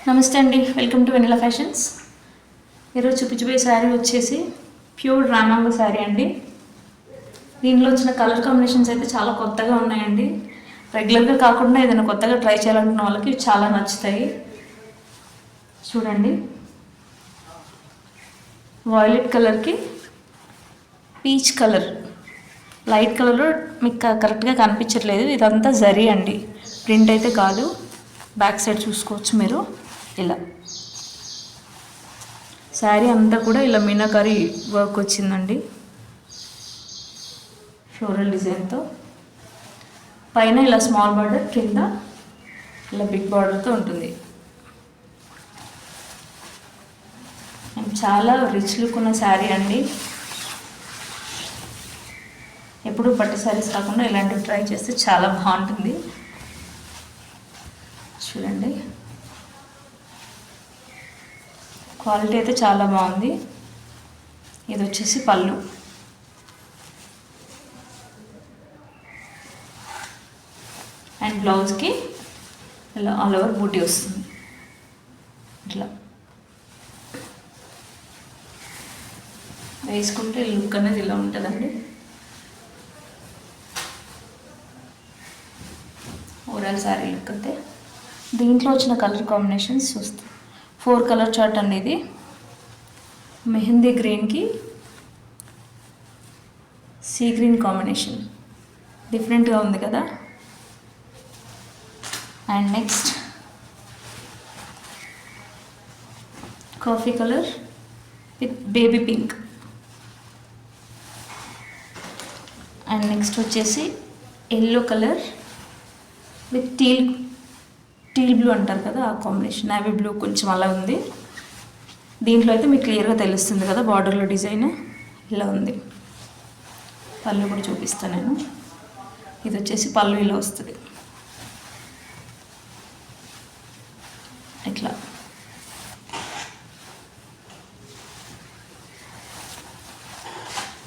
నమస్తే అండి, welcome to vanilla fashions. ఈరోజు చూపించబోయే శారీ వచ్చేసి ప్యూర్ రామాంగో శారీ అండి. దీనిలో వచ్చిన కలర్ కాంబినేషన్స్ అయితే చాలా కొత్తగా ఉన్నాయండి. రెగ్యులర్గా కాకుండా ఏదైనా కొత్తగా ట్రై చేయాలనుకున్న వాళ్ళకి చాలా నచ్చుతాయి. చూడండి, వాయిలెట్ కలర్కి పీచ్ కలర్, లైట్ కలర్లో మీకు కరెక్ట్గా కనిపించట్లేదు, ఇదంతా జరీ అండి, ప్రింట్ అయితే కాదు. బ్యాక్ సైడ్ చూసుకోవచ్చు మీరు. ఇలా శారీ అంతా కూడా ఇలా మీనాకారి వర్క్ వచ్చిందండి, ఫ్లోరల్ డిజైన్తో. పైన ఇలా స్మాల్ బార్డర్, కింద ఇలా బిగ్ బార్డర్తో ఉంటుంది. చాలా రిచ్ లుక్ ఉన్న శారీ అండి. ఎప్పుడు పట్టు శారీస్ కాకుండా ఇలాంటివి ట్రై చేస్తే చాలా బాగుంటుంది. చూడండి, క్వాలిటీ అయితే చాలా బాగుంది. ఇది వచ్చేసి పళ్ళు. అండ్ బ్లౌజ్కి ఇలా ఆల్ ఓవర్ బూటీ వస్తుంది. ఇట్లా వేసుకుంటే లుక్ అనేది ఇలా ఉంటుందండి. ఓవరాల్ శారీ లుక్ అయితే దీంట్లో వచ్చిన కలర్ కాంబినేషన్స్ చూస్తాం. 4 కలర్ చార్ట్ అండి ఇది. మెహందీ గ్రీన్కి సీ గ్రీన్ కాంబినేషన్ డిఫరెంట్గా ఉంది కదా. And next coffee colour with baby pink. And next వచ్చేసి yellow colour with teal blue అంటారు కదా, ఆ కాంబినేషన్. నేవీ బ్లూ కొంచెం అలా ఉంది. దీంట్లో అయితే మీకు క్లియర్గా తెలుస్తుంది కదా, బార్డర్లో డిజైన్ ఇలా ఉంది. పళ్ళు కూడా చూపిస్తాను నేను. ఇది వచ్చేసి పళ్ళు ఇలా వస్తుంది. ఇట్లా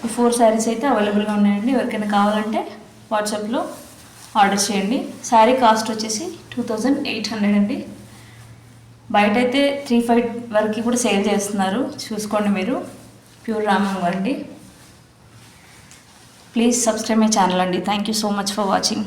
ఈ 4 శారీస్ అయితే అవైలబుల్గా ఉన్నాయండి. ఎవరికైనా కావాలంటే వాట్సాప్లో ఆర్డర్ చేయండి. శారీ కాస్ట్ వచ్చేసి 2800 అండి. బయట అయితే 35 వరకు కూడా సేల్ చేస్తున్నారు, చూసుకోండి మీరు. ప్యూర్ రామంగో అండి. ప్లీజ్ సబ్స్క్రైబ్ మై ఛానల్ అండి. Thank you so much for watching.